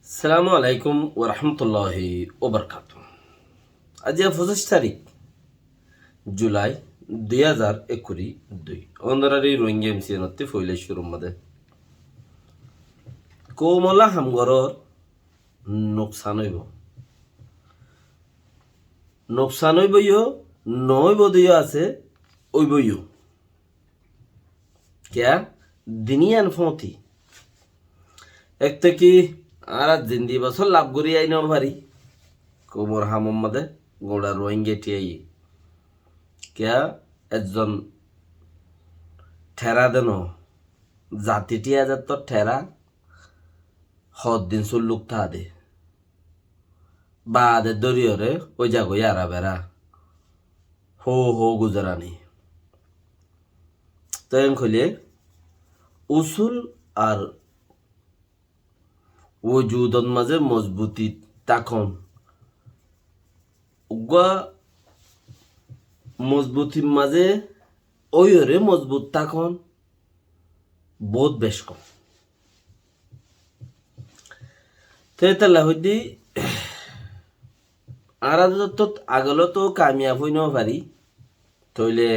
আসসালামু আলাইকুম ওরহমতুল্লাহি ওবরকাত। আজ 25 তারিখ জুলাই 2022 অন্দরারি রোহিঙ্গা এমসিএনতে ফইলে শুরু মধ্যে কোমলা হামগরর নোকসান হইবইও নয় বদিও আছে ওইবইও কেয়া দিনিয়ান ফতি এক থেকে আর জিন্দি বছর লাভ করি আইন পারি কোমর হামম্মদে গোড়া রোহিঙ্গা টিয়াই কেয়া একজন ঠেরা দেন জাতি টিয়া যাত ঠেরা হদ দিন চল্লুক থা দে বাদে দরিয়রে ওই জাগই আরা বেড়া হো হো গুজরানি তখন খুলে উসুল আর ওজুদন মাঝে মজবুতি তখন উগা মজবুতির মাঝে ওইরে মজবুত তখন বহুত বেশ কম তেতালা হইদি আর তো আগলো তো কামিয়াব হই ন পারি তইলে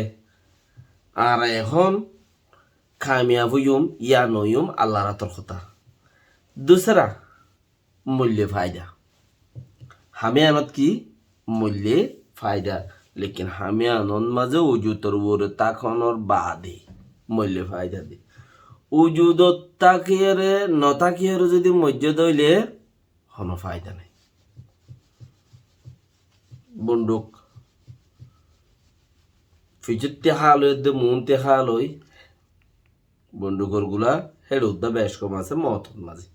আর এখন কামিয়াব হইম ইয়া নইম আল্লাহর আতর কথা दूसरा मूल्य फायदा हमें आनत की मूल्य फायदा लेकिन हमें आनंद मजे उजूतर वोर ताकन और बादे मूल्य फायदा दे उजूद ताकियरे न ताकियरे যদি মজ্জ দইলে কোনো ফায়দা নাই বন্দুক ফিজতে হালতে মুনতে হালই বন্দুকর গুলা হেডুদ্দা বেশ কম আছে মতন মাঝে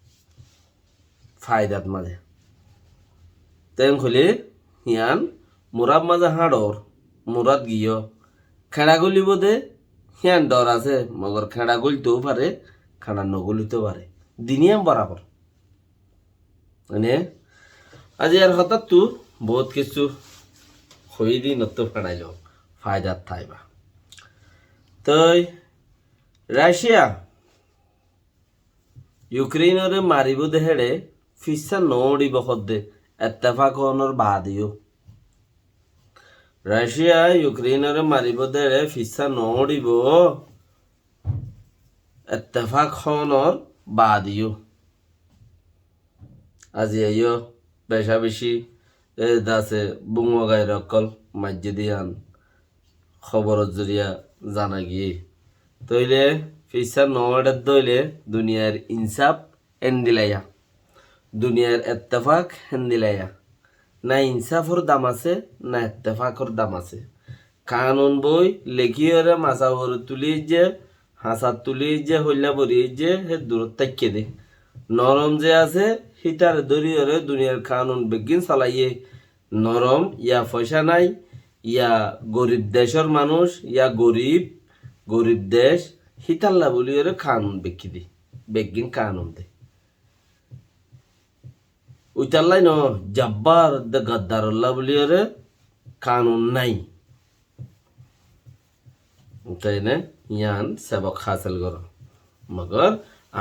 ফায়দাত মাঝে তেন খুলে হিয়ান মুরাব মাঝে হাড়র মুরাদ গিয়ে খেড়া গলিব দে হিয়ান ডর আছে মগর খেড়া গলিতেও পারে খেড়া নগলিতেও পারে দিনিয়াম বরাবর মানে আজ আর হঠাৎ তু বহুত কিছু হয়ে দি নত ফেড়াইল ফায়দাত থাইবা তই রাশিয়া ইউক্রেইনরে মারিব দেহেড়ে ফিসা নড়িব হদ্দে এত্তেফাক হনর বাদিও রাশিয়া ইউক্রেইনরে মারিব দেহেড়ে ফিসা নড়িব এত্তেফাক হনর বাদিও আজি আইও বেশা বেশি দাসে বুঙগাই রকল মাজ্জে দিয়ান খবর জরিয়া জানা গিয়ে তইলে ফিসা নড়ের দইলে দুনিয়ার ইনসাফ এন্দিলাইয়া দুনিয়ার এত্তেফাক হেন্দিলাইয়া না ইনসাফর দাম আছে না এত্তেফাকর দাম আছে কানুন বই লেখিয়রে মাছা ভরে তুলি যে হাসা তুলি যে হইলা বরি যে হে দূরত তাকিয়ে দে নরম যে আছে হিতার দরিয়রে দুনিয়ার কানুন বেগিন চালাইয়ে নরম ইয়া পয়সা নাই ইয়া গরিব দেশের মানুষ ইয়া গরিব দেশ হিতাল্লা বলি ওরে কানুন বেকি দি বেগিন কানুন দে উইতাল্লাই ন জব্বার দে গদ্দারুল্লাহ বলি ওরে কানুন নাই তাই না ইয়ান সেবক হাসিল করো মগর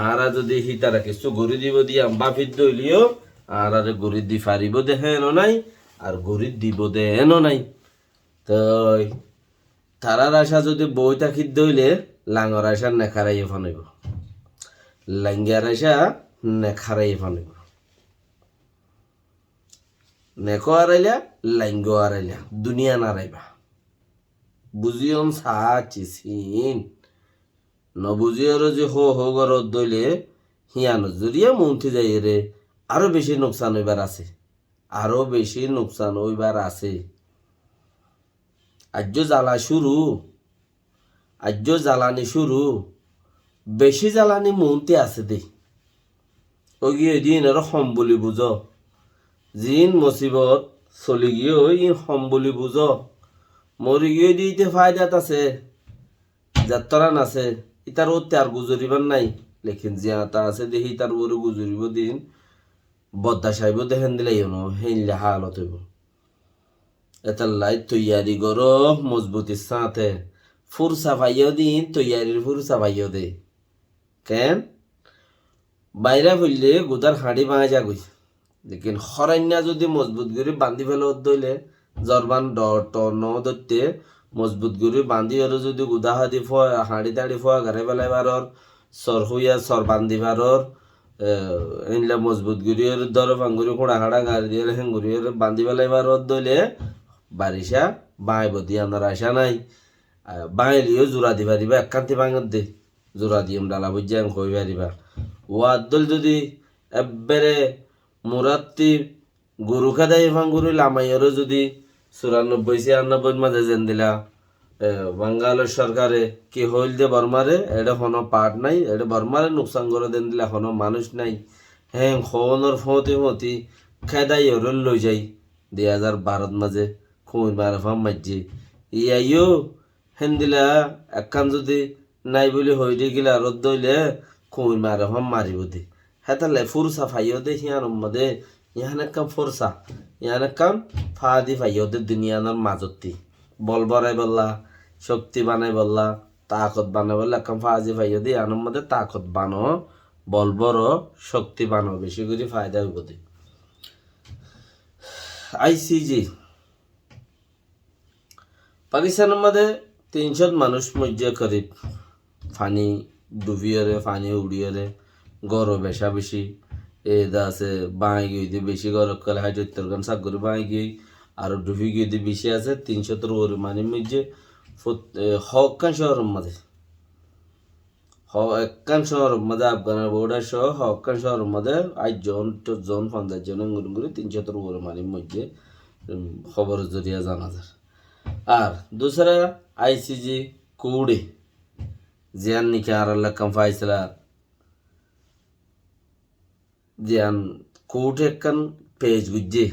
আরা যদি হিতারা কিছু গড়ি দিব দিয়া বাফির দইলিও আর আরে গড়ি দি ফারিব দে হেন নাই আর গড়ি দিব দে হেন নাই তো তারার আশা যদি বই তাকির দইলে লাঙর আশা নেখারাইয়ে ফানাইব লাঙ্গিয়ার আশা নেখারাইয়ে ফানাইব নেকো আড়াইলা লাঙ্গ আড়াইলা দুনিয়া নারাইবা বুঝিয়ন সাচিন নবুঝিয়র যে হো হো গর দইলে হিয়ান জরিয়া মন্থি যাই রে আরো বেশি নোকসান হইবার আছে আরো বেশি নোকসান হইবার আছে আজ্য জ্বালানি শুরু বেশি জ্বালানি মনতে আছে দে ওই গিয়ে দিন আর হম বলি বুঝ জিন মুসিবত চলি গিয়ে ওই হম বলি বুঝ মরি গিয়ে দিতে ফায়দাত আছে যাত্রান আছে ইতার ওতে আর গুজরিবার নাই লেকিন জিয়াতা আছে দেখি তার বড় গুজরিব দিন বদ্দা সাহেব দেখেন দিলাই হেইলে হালত হইব এতাল্লাই তৈয়ারি করো মজবুতির সাথে ফুরসা ভাইও দিন তৈয়ারির ফুরসা ভাইও দে কেন বাইরে ফুললে গুদার হাঁড়ি ভাঙা যা গই লেকিন হরান্যা যদি মজবুত করে বান্ধি ফেলে দইলে জরবান ট ন ধরতে মজবুত করে বান্ধি আর যদি গুদা হাদি হাঁড়ি তাড়ি ফোয়া ঘরে বেলায় বারর সর হইয়া সর বান্ধি বারর এইলা মজবুত করে ধর ভাঙ্গুরি খোঁড়া খাড়া গাড়ি দিয়ে হেঙ্গুরি বান্ধি বেলায় বারর দইলে বারিশা বাঁইব দিয়ে আমার আশা নাই বাঁইলিও জোড়া দিবা দিবা একান্তি বাঙত দে জোড়া দিয়ে ডালা বুঝে কই পারিবা ওয়াদল যদি এবারে মুরাত্তি গরু খাদাই ভাঙ্গুরি লামাইয়েরও যদি 94-96 মাঝে যেন দিলা বাঙ্গালের সরকারে কি হইল দে বর্মারে এটা কোনো পাট নাই এটা বর্মারে নুকসান করে দেন দিলা কোনো মানুষ নাই হ্যাঁ খনর ফতি খেদাই হরল লই যাই 2012 মাঝে খুন বারে ফাম মাঝে ইয়াইও হেন দিলা একখান যদি নাই বলে হইতে গেলে আর দইলে খুন মারে ফাম মারিব দে হ্যাঁ তাহলে ফুরসা ফাইও দে হিয়ার মধ্যে ইহান কাম ফোরসা ইহান কাম ফাদি ফাইও দে দুনিয়ার মাজতি বল বড়াই বললা শক্তি বানাই বললা তাকত বানাই বললা কাম ফাজি ফাইও দে ইহানের মধ্যে তাকত বানো বল বড় শক্তি বানো বেশি করে ফায়দা হইব দে আইসিজি পাকিস্তানের মধ্যে 300 মানুষ মজ্জা করিব ফানি ডুবিয়রে ফানি উড়িয়রে গরো বেশা বেশি এদা আছে বাঁই গিয়ে বেশি গরম কালে হাইট উত্তরগান সাগর বাঁই গিয়ে আর ডুবি গিয়ে বেশি আছে 300 ওর মানে মধ্যে হকান শহরের মধ্যে একান শহরের মধ্যে আফগানের বর্ডার সহ হকান শহরের মধ্যে 8 জন 50 জন গুড়ি 300 ওর মানে মধ্যে খবর জরিয়া জানা যায় আর दूसरा आईसीजी कूड़े जियान निके आर लकम फाइसला जियान कूड़े कन पेज गुज्जे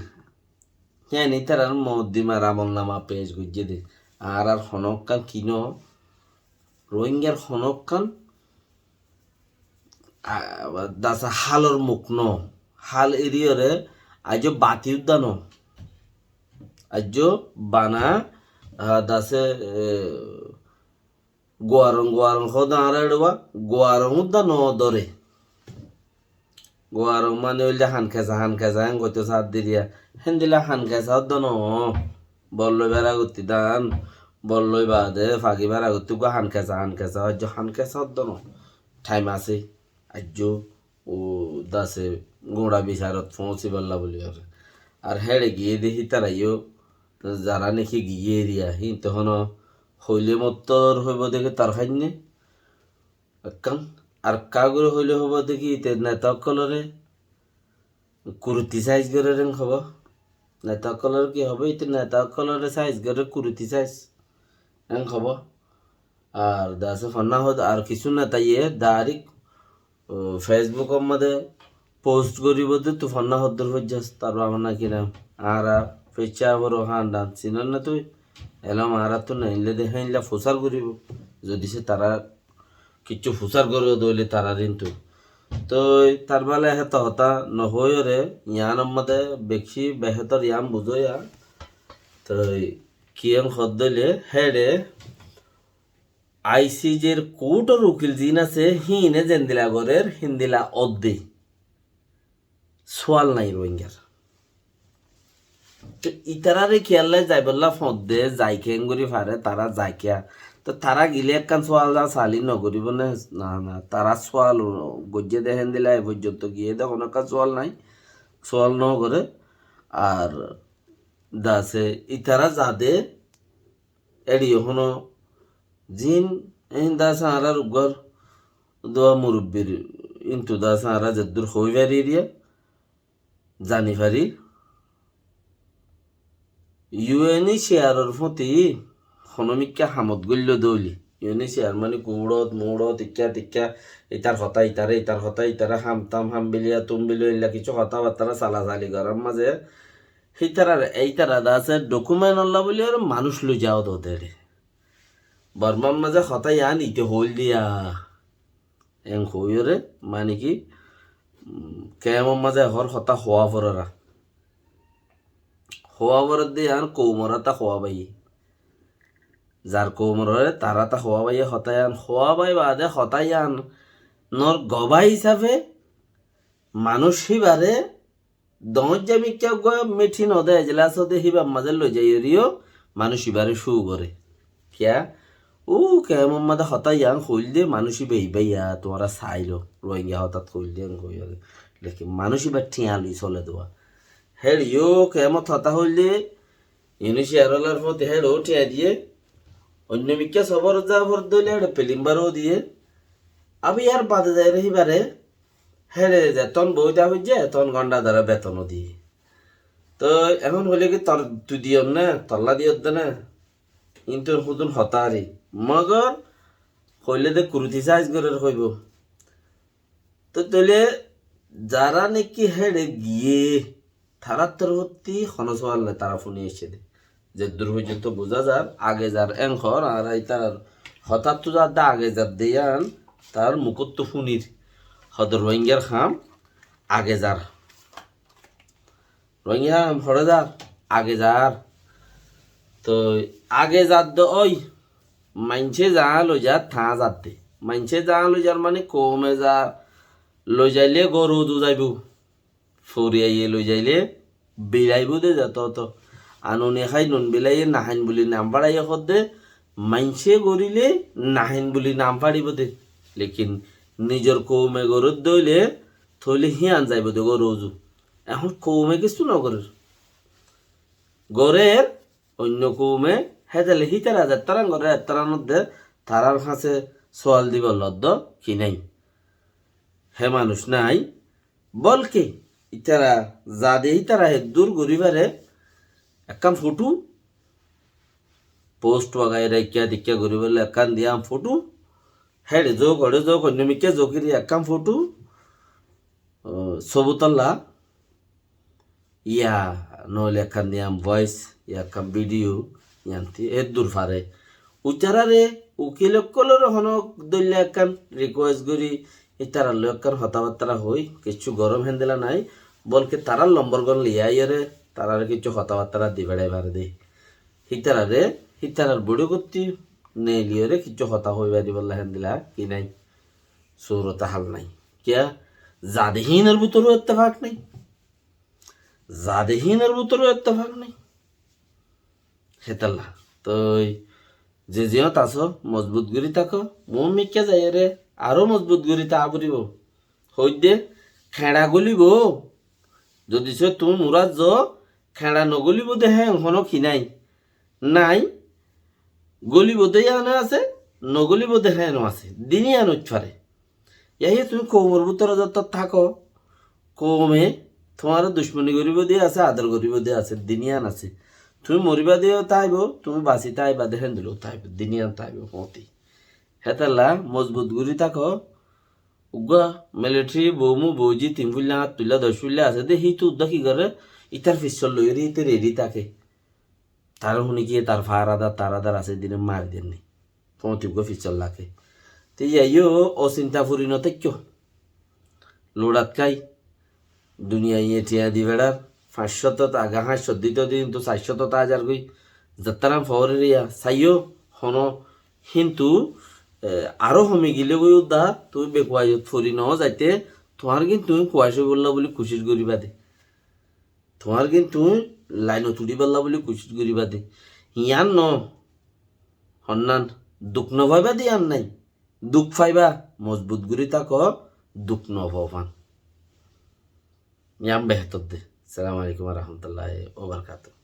यानी तरह मोदी मारा नामा पेज गुज्जे दे आर हनक कन किनो रोहिंग्यार हनक कन दासा हालर मुकनो हाल एरियरे आजो बाती उद्दानो आजो बाना दासे গোয়ারং হদা আড়াইডবা গোয়ারং উদ্দা ন দরে গোয়ারং মানে হইলে হান খেসা হ্যাং গইতো সাত দিরিয়া হেন দিলা হান খেসা উদ্দা ন বললই বেড়া গতি দান বললই বাদে ফাঁকি বেড়া গতি গো হান খেসা হজ্জ হান খেসা উদ্দা ন টাইম আছে আজ্য ও দাসে গোড়া বিচারত পৌঁছি বললা বলি আর হেড়ে গিয়ে দেখি তারাইও যারা নাকি গিয়ে এরিয়া হি তখন হইলে মতর হইব দেখে তার খাইনে একান আর কাগরে হইলে হব দেখি নেতা কলরে কুরুতি সাইজ করে রেন হব নেতা কলর কি হবে ইতে নেতা কলরে সাইজ করে কুরুতি সাইজ এন হব আর দাসে ফন্না হদ আর কিছু নেতা ইয়ে দাঁড়ি ফেসবুকের মধ্যে পোস্ট করিব যে তু ফন্না হদ্দর হয়ে যাস তার আমার নাকি নাম আর পেঁচা বড় হান ডান চিনন না তুই এলাম আর তো না ইনলে দেখে ইনলা ফুসার করিব যদি সে তারা কিচ্ছু ফুসার করবে দইলে তারা কিন্তু তো তার বেলা হেতা হতা নহয় রে ইয়ান মধ্যে বেশি বেহতর ইয়াম বুঝোয়া তো কিয়ং হদ্দলে হেডে আইসিজের কোর্টর উকিল জিন আছে হিনে জেন্দিলা গরের হিন্দিলা অদ্দে সোয়াল নাই রোহিঙ্গার তো ইতারারে খেয়াল যাই বললা ফদে যাই খেঙ্গুরি ফারে তারা যাইকিয়া তো তারা গিলে একখান সোয়াল যা চালি নগরিব না না তারা সোয়াল গজ্জে দেখেন দিলা এ পর্যন্ত গিয়ে দেখো একটা সোয়াল নাই সোয়াল ন করে আর দাসে ইতারা যাদে এড়ি হনো জিন এই দাসা আর উগর দোয়া মুরব্বির ইন্তু দাসা আর যদ্দুর হইবারি এরিয়া জানি পারি ইউএনএইচসিআরের প্রতি হনমিকা হামত গল্য দৌলি ইউএনএইচসিআর মানে কুড়ত মুড়ত টিকা ইতার হতা ইতারা হাম বিলিয়া তুম বিলিয়া ইলা কিছু কথাবার্তা চালাচালি করার মাঝে এইতারা আছে ডকুমেন্ট আল্লাহ বলি আর মানুষ লই যাও তোদের বর্মার মাঝে হতাই আন ইতে হইল দিয়া এং হইরে মানে কি কেমন মাঝে হর হতা হওয়া পড়া হওয়া বরত দিয়ে আন কৌমরা তা হওয়া বাই যার কৌমরে তারা তা হওয়া বাই হতাই আন হওয়া বাই বাদে হতাই আন নর গবাই হিসাবে মানুষ হিবারে দমজ জামি কেউ মিঠি নদে এজলাস দে হিবা মাঝে লই যাই রিও মানুষ হিবারে শু করে কিয়া ও কে মোহাম্মদ হতা ইয়াং হইল দে মানুষ হিবে ইবাইয়া তোমরা চাইলো রোহিঙ্গা হঠাৎ হইল দে কই লেকিন মানুষ হিবা ঠিয়া লই চলে দেওয়া হেড়িও কেমত হতা হইল দে ইউনিশি আরলার মধ্যে হেড় ও ঠিয়া দিয়ে অন্য মিক্কা সবর যা ভর দইলে হেড়ে পেলিম্বারও দিয়ে আবি আর বাদে যায় রহিবারে হেরে যায় তন বইটা হয়ে যায় তন গন্ডা দ্বারা বেতনও দিয়ে তো এখন হইলে কি তোর তুই দিও না তল্লা দিও না কিন্তু হুদুন হতারি মগর হইলে দে কুরুতি সাইজ করে হইব তো তইলে যারা নাকি হেড়ে গিয়ে তারা তরফতি খনসওয়াল তারা ফোনে এসে দে যে দূর পর্যন্ত বোঝা যার আগে যার এংখর আর এই তার হঠাৎ তো যার দা আগে যার দেয়ান তার মুখত ফুনির হদ রোহিঙ্গার খাম আগে যার রোহিঙ্গা হরে যার আগে যার তো আগে যার দো ওই মাইনছে যা লই যার থা যার দে মাইনছে যা লই যার মানে কমে যা লই যাইলে গরু দু যাইব ফরিয়াইয়ে লই যাইলে বিলাইব দে যত তো আনুনে খাই নুন বিলাইয়ে নাহাইন বুলি নাম পাড়াইয়া খদ দে মাইনছে গরিলে নাহিন বুলি নাম পাড়িব দে লেকিন নিজের কৌমে গরুর দইলে থইলে হিয়ান যাইব দে গরুজু এখন কৌমে কিছু নগরের গরের অন্য কৌমে হেতালে হিতারা যায় তারা গরে তারার মধ্যে তারার কাছে সোয়াল দিব লদ্দ কি নাই হে মানুষ নাই বলকে ইতারা যা দে ইতারা হে দূর গরিবারে একাম ফটো পোস্ট ওয়াগাই রাইকিয়া দিকিয়া গরিবারে একান দিয়াম ফটো হেড়ে যোগ হড়ে যোগ অন্যমিকে যোগিরি একাম ফটো সবুতল্লা ইয়া নহলে একান দিয়াম ভয়েস একাম ভিডিও ইয়ান্তি এ দূর ফারে উচারারে উকিল কলর হনক দইলে একান রিকোয়েস্ট করি ইতারা লোকার হতাবার্তা হই কিছু গরম হেন্দেলা নাই বলকে তারা লম্বর গন লিয়াইরে তারার কিছু হতাবার্তা দিবেড়াই বারে দে হিতারার বুড়ো করতি নেলিয়রে কিছু হতা হইবা দিবল্লা হেন্দিলা কি নাই সৌরতা হাল নাই কিয়া জাদেহীনের ভিতরেও ইত্তেফাক নাই জাদেহীনের ভিতরেও ইত্তেফাক নাই হেতাল্লা তো যে জিয়ত আছো মজবুত করি থাকো মন মিক্কা যাই রে আরো মজবুত করি তা বুড়িব হই দে খেড়া গলিব যদি সে তুমি মুরাদ য খেড়া নগলিব দে হ্যাঁ হন কি নাই নাই গলিব দে আনে আছে নগলিব দে হ্যাঁ আছে দিনই আনো ছড়ে ইয়াই তুমি কৌমর ভিতরে যত থাকো কৌমে তোমার দুশ্মনী করিব দিয়ে আছে আদর করিব দিয়ে আছে দিনিয়ান আছে তুমি মরিবা দিয়েও তাইব তুমি বাঁচি তাইবা দেখেন দিলেও তাইব দিনিয়ান তাইব মতি হেতাল্লা মজবুত গুড়ি থাকো উগা মিলিটারি বৌমু বৌজি তিন ফুল্লা হাত তুল্লা 10 ফুল্লা আছে দে হিতু উদ্দা কি করে ইতার ফিসল লই রে রেডি থাকে তার শুনি কি তার তার আদার আছে দিনে মার দেননি পৌঁতিবগো ফিসল লাখে তো ইয়াইও অচিন্তা ফুরি নতেক্য লোড়াত খাই দুনিয়া ইয়ে টিয়া দি বেড়ার 500 আগা 500 দ্বিতীয় দিন তো 400 হাজার গই যাত্রাম ফরে ইয়া চাইও হন কিন্তু আরো হমি গিলে গই উদা তুই বেকুয়াই ফুরি ন যাইতে তোমার কিন্তু তুমি কুয়াশে বললা বলে খুশি করিবা দে তোমার কিন্তু লাইন তুড়ি বললা বলে খুশি করিবা দে ইয়ান ন হন্নান দুঃখ নভাইবা দি আন নাই দুঃখ পাইবা মজবুত গুরি তাক দুঃখ নভান ইয়াম বেহতর দে। আসসালামু আলাইকুম ওয়া রাহমাতুল্লাহি ওয়া বারাকাতুহু।